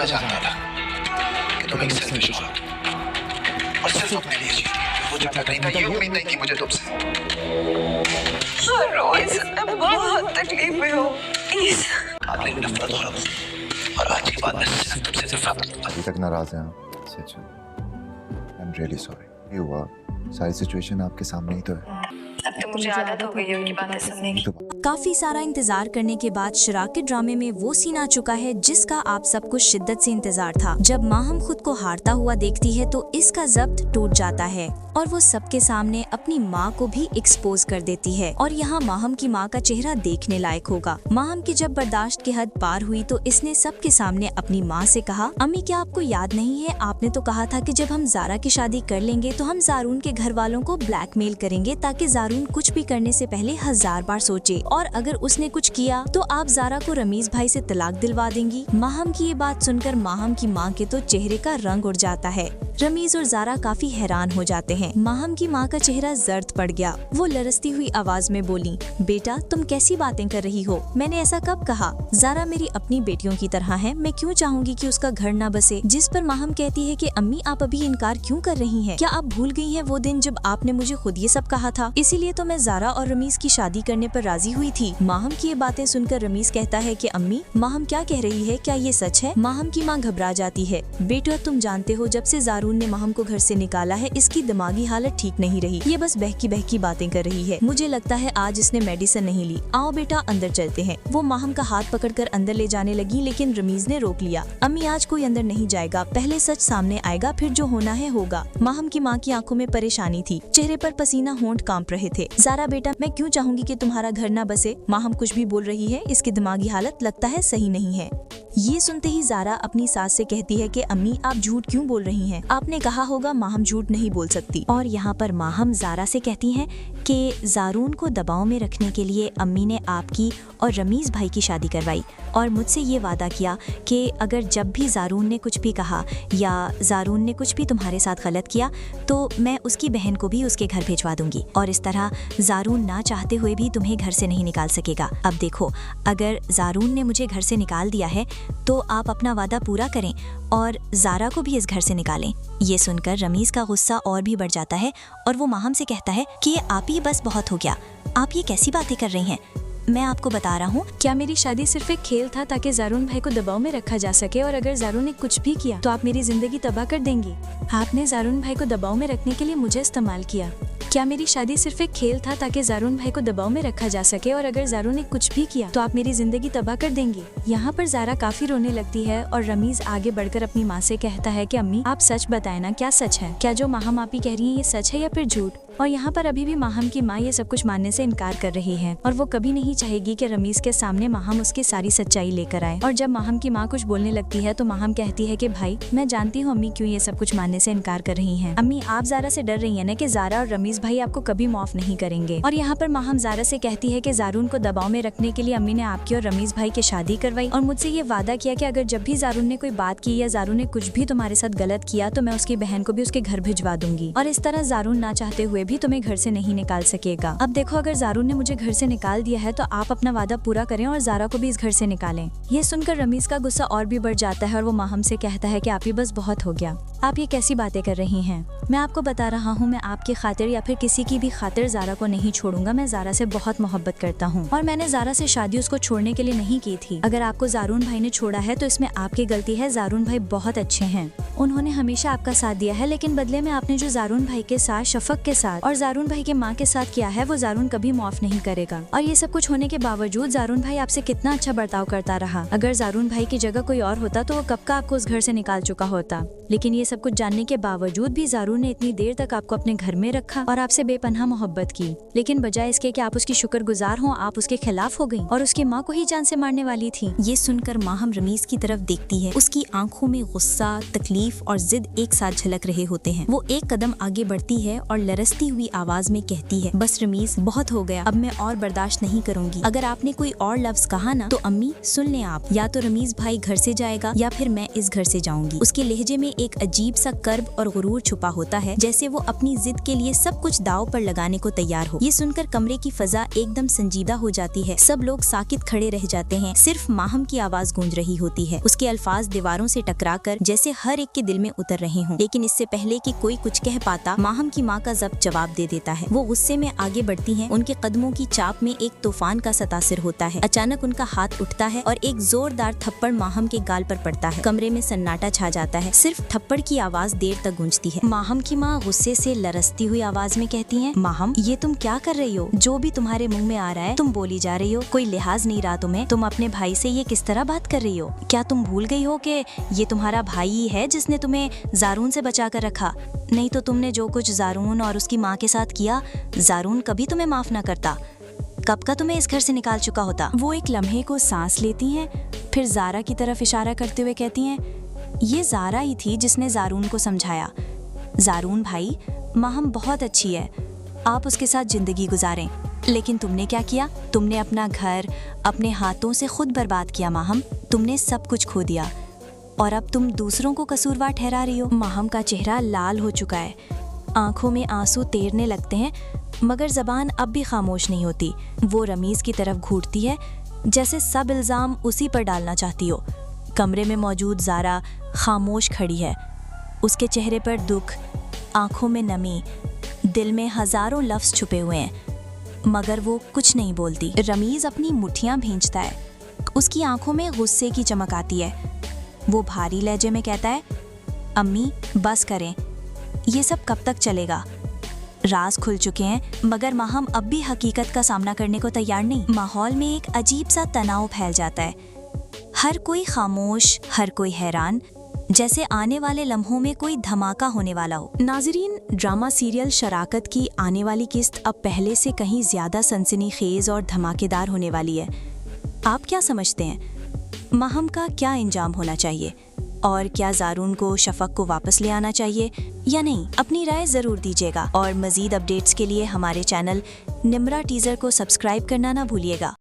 मैं जानता था कि तुम एक सेल्फिश हो और सिर्फ अपने लिए जीती हो। वो जानता नहीं था, ये उम्मीद नहीं थी मुझे तुमसे। रोज मैं बहुत तकलीफ में हूँ। आपने नफरत और आज की बात में सिर्फ तुमसे नफरत। अभी तक नाराज हैं आप? सच है। I am really sorry. ये हुआ, सारी सिचुएशन आपके सामने ही तो है। अब तो मुझे आदत हो गई है उनकी बातें सुनने की। काफी सारा इंतजार करने के बाद शराक के ड्रामे में वो सीन आ चुका है जिसका आप सबको शिद्दत से इंतजार था। जब माहम खुद को हारता हुआ देखती है तो इसका जब्त टूट जाता है और वो सबके सामने अपनी माँ को भी एक्सपोज कर देती है। और यहाँ माहम की माँ का चेहरा देखने लायक होगा। माहम की जब बर्दाश्त की हद पार हुई तो इसने सबके सामने अपनी माँ से कहा, अम्मी क्या आपको याद नहीं है, आपने तो कहा था कि जब हम ज़ारा की शादी कर लेंगे तो हम ज़ारून के घर वालों को ब्लैकमेल करेंगे ताकि ज़ारून कुछ भी करने से पहले 1000 बार सोचे, और अगर उसने कुछ किया तो आप ज़ारा को रमीज भाई से तलाक दिलवा देंगी। माहम की ये बात सुनकर माहम की माँ के तो चेहरे का रंग उड़ जाता है। रमीज और ज़ारा काफी हैरान हो जाते हैं। माहम की माँ का चेहरा जर्द पड़ गया। वो लरसती हुई आवाज में बोली, बेटा तुम कैसी बातें कर रही हो, मैंने ऐसा कब कहा? ज़ारा मेरी अपनी बेटियों की तरह है, मैं क्यों चाहूंगी कि उसका घर न बसे? जिस पर माहम कहती है कि अम्मी आप अभी इनकार क्यों कर रही हैं? क्या आप भूल गई हैं वो दिन जब आपने मुझे खुद ये सब कहा था? इसीलिए तो मैं ज़ारा और रमीज की शादी करने पर राजी हुई थी। माहम की ये बातें सुनकर रमीज कहता है कि अम्मी माहम क्या कह रही है, क्या ये सच है? माहम की माँ घबरा जाती है। बेटा तुम जानते हो जब से ज़ारून ने माहम को घर से निकाला है इसकी दिमागी हालत ठीक नहीं रही, ये बस बहकी बातें कर रही है। मुझे लगता है आज इसने मेडिसिन नहीं ली, आओ बेटा अंदर चलते हैं। वो माहम का हाथ पकड़कर अंदर ले जाने लगी लेकिन रमीज ने रोक लिया। अम्मी आज कोई अंदर नहीं जाएगा, पहले सच सामने आएगा, फिर जो होना है होगा। माहम की माँ की आंखों में परेशानी थी, चेहरे पर पसीना होंठ कांप रहे थे। ज़ारा बेटा मैं क्यों चाहूंगी कि तुम्हारा घर न बसे? माहम कुछ भी बोल रही है, इसकी दिमागी हालत लगता है सही नहीं है। ये सुनते ही ज़ारा अपनी सास से कहती है कि अम्मी आप झूठ क्यों बोल रही हैं? आपने कहा होगा माहम झूठ नहीं बोल सकती। और यहाँ पर माहम ज़ारा से कहती हैं कि ज़ारून को दबाव में रखने के लिए अम्मी ने आपकी और रमीज़ भाई की शादी करवाई और मुझसे ये वादा किया कि अगर जब भी ज़ारून ने कुछ भी कहा या ज़ारून ने कुछ भी तुम्हारे साथ गलत किया तो मैं उसकी बहन को भी उसके घर भिजवा दूंगी और इस तरह ज़ारून ना चाहते हुए भी तुम्हें घर से नहीं निकाल सकेगा। अब देखो अगर ज़ारून ने मुझे घर से निकाल दिया है तो आप अपना वादा पूरा करें और ज़ारा को भी इस घर से निकालें। ये सुनकर रमीज़ का गुस्सा और भी बढ़ जाता है और वो माहम से कहता है कि आप ही बस बहुत हो गया, आप ये कैसी बातें कर रही हैं? मैं आपको बता रहा हूँ, क्या मेरी शादी सिर्फ एक खेल था ताकि ज़ारून भाई को दबाव में रखा जा सके और अगर ज़ारून ने कुछ भी किया तो आप मेरी जिंदगी तबाह कर देंगी? आपने ज़ारून भाई को दबाव में रखने के लिए मुझे इस्तेमाल किया। क्या मेरी शादी सिर्फ एक खेल था ताकि ज़ारून भाई को दबाव में रखा जा सके और अगर ज़ारून ने कुछ भी किया तो आप मेरी जिंदगी तबाह कर देंगी? यहाँ पर ज़ारा काफी रोने लगती है और रमीज़ आगे बढ़कर अपनी माँ से कहता है कि अम्मी आप सच बताएं ना, क्या सच है? क्या जो माहम आप ही कह रही हैं ये सच है या फिर झूठ? और यहाँ पर अभी भी माहम की माँ ये सब कुछ मानने से इनकार कर रही है और वो कभी नहीं चाहेगी कि रमीज़ के सामने माहम उसकी सारी सच्चाई लेकर आए। और जब माहम की माँ कुछ बोलने लगती है तो माहम कहती है कि भाई मैं जानती हूँ अम्मी क्यों ये सब कुछ मानने से इनकार कर रही हैं। अम्मी आप ज़ारा से डर रही है ना कि ज़ारा और रमीज़ भाई आपको कभी माफ नहीं करेंगे। और यहाँ पर माहम ज़ारा से कहती है कि ज़ारून को दबाव में रखने के लिए अम्मी ने आपकी और रमीज़ भाई की शादी करवाई और मुझसे ये वादा किया कि अगर जब भी ज़ारून ने कोई बात की या ज़ारून ने कुछ भी तुम्हारे साथ गलत किया तो मैं उसकी बहन को भी उसके घर भिजवा दूंगी और इस तरह ज़ारून ना चाहते हुए भी तुम्हें घर से नहीं निकाल सकेगा। अब देखो अगर ज़ारून ने मुझे घर से निकाल दिया है तो आप अपना वादा पूरा करें और ज़ारा को भी इस घर से निकालें। ये सुनकर रमीज़ का गुस्सा और भी बढ़ जाता है और वो माहम से कहता है कि आप ही बस बहुत हो गया, आप ये कैसी बातें कर रही हैं? मैं आपको बता रहा हूँ मैं आपकी खातिर या फिर किसी की भी खातिर ज़ारा को नहीं छोड़ूंगा। मैं ज़ारा से बहुत मोहब्बत करता हूँ और मैंने ज़ारा से शादी उसको छोड़ने के लिए नहीं की थी। अगर आपको ज़ारून भाई ने छोड़ा है तो इसमें आपकी गलती है। ज़ारून भाई बहुत अच्छे हैं, उन्होंने हमेशा आपका साथ दिया है, लेकिन बदले में आपने जो ज़ारून भाई के साथ, शफक के साथ और ज़ारून भाई के माँ के साथ किया है वो ज़ारून कभी माफ नहीं करेगा। और ये सब कुछ होने के बावजूद ज़ारून भाई आपसे कितना अच्छा बर्ताव करता रहा। अगर ज़ारून भाई की जगह कोई और होता तो वो कब का आपको उस घर से निकाल चुका होता। लेकिन ये सब कुछ जानने के बावजूद भी ज़ारून ने इतनी देर तक आपको अपने घर में रखा और आपसे बेपनाह मोहब्बत की। लेकिन बजाय इसके कि आप उसकी शुक्रगुजार हों, आप उसके खिलाफ हो गई और उसकी माँ को ही जान से मारने वाली थी। ये सुनकर माहम रमीज़ की तरफ देखती है। उसकी आंखों में गुस्सा, तकलीफ और जिद एक साथ झलक रहे होते हैं। वो एक कदम आगे बढ़ती है और लरसती हुई आवाज में कहती है, बस रमीज़ बहुत हो गया, अब मैं और बर्दाश्त नहीं करूँगी। करूंगी। अगर आपने कोई और लफ्ज कहा ना तो अम्मी सुन लें आप, या तो रमीज भाई घर से जाएगा या फिर मैं इस घर से जाऊंगी। उसके लहजे में एक अजीब सा कर्ब और गुरूर छुपा होता है, जैसे वो अपनी जिद के लिए सब कुछ दाव पर लगाने को तैयार हो। ये सुनकर कमरे की फजा एकदम संजीदा हो जाती है। सब लोग साकित खड़े रह जाते हैं, सिर्फ माहम की आवाज गूंज रही होती है। उसके अल्फाज दीवारों से टकराकर जैसे हर एक के दिल में उतर रहे हों। लेकिन इससे पहले कि कोई कुछ कह पाता, माहम की माँ का जब्त जवाब दे देता है। वो गुस्से में आगे बढ़ती हैं। उनके कदमों की चाप में एक तूफान का सतासिर होता है। अचानक उनका हाथ उठता है और एक जोरदार थप्पड़ माहम के गाल पर पड़ता है। कमरे में सन्नाटा छा जाता है। सिर्फ थप्पड़ की आवाज देर तक गूंजती है। माहम की माँ गुस्से से लरसती हुई आवाज में कहती हैं, माहम ये तुम क्या कर रही हो? जो भी तुम्हारे मुंह में आ रहा है तुम बोली जा रही हो। कोई लिहाज नहीं रहा तुम्हें? तुम अपने भाई से ये किस तरह बात कर रही हो? क्या तुम भूल गई हो कि ये तुम्हारा भाई ही है जिसने तुम्हें जारून से बचा कर रखा? नहीं तो तुमने जो कुछ जारून और उसकी माँ के साथ किया, जारून कभी तुम्हें माफ ना करता। कब का तुम्हें इस घर से निकाल चुका होता। वो एक लम्हे को सांस लेती हैं, फिर जारा की तरफ इशारा करते हुए कहती हैं, ये जारा ही थी जिसने जारून को समझाया। जारून भाई, माहम बहुत अच्छी है, आप उसके साथ जिंदगी गुजारें। लेकिन तुमने क्या किया? तुमने अपना घर अपने हाथों से खुद बर्बाद किया माहम। तुमने सब कुछ खो दिया और अब तुम दूसरों को कसूरवार ठहरा रही हो। माहम का चेहरा लाल हो चुका है, आंखों में आंसू तैरने लगते हैं, मगर जबान अब भी खामोश नहीं होती। वो रमीज की तरफ घूरती है, जैसे सब इल्ज़ाम उसी पर डालना चाहती हो। कमरे में मौजूद जारा खामोश खड़ी है। उसके चेहरे पर दुख, आंखों में नमी, दिल में हजारों लफ्ज़ छुपे हुए हैं, मगर वो कुछ नहीं बोलती। रमीज अपनी मुट्ठियां भींचता है, उसकी आंखों में गुस्से की चमक आती है। वो भारी लहजे में कहता है, अम्मी बस करें, ये सब कब तक चलेगा? राज खुल चुके हैं, मगर माहम अब भी हकीकत का सामना करने को तैयार नहीं। माहौल में एक अजीब सा तनाव फैल जाता है। हर कोई खामोश, हर कोई हैरान, जैसे आने वाले लम्हों में कोई धमाका होने वाला हो। नाजरीन, ड्रामा सीरियल शराकत की आने वाली किस्त अब पहले से कहीं ज्यादा सनसनीखेज और धमाकेदार होने वाली है। आप क्या समझते हैं? माहम का क्या अंजाम होना चाहिए? और क्या जारून को शफक को वापस ले आना चाहिए या नहीं? अपनी राय ज़रूर दीजिएगा और मज़ीद अपडेट्स के लिए हमारे चैनल निम्रा टीज़र को सब्सक्राइब करना ना भूलिएगा।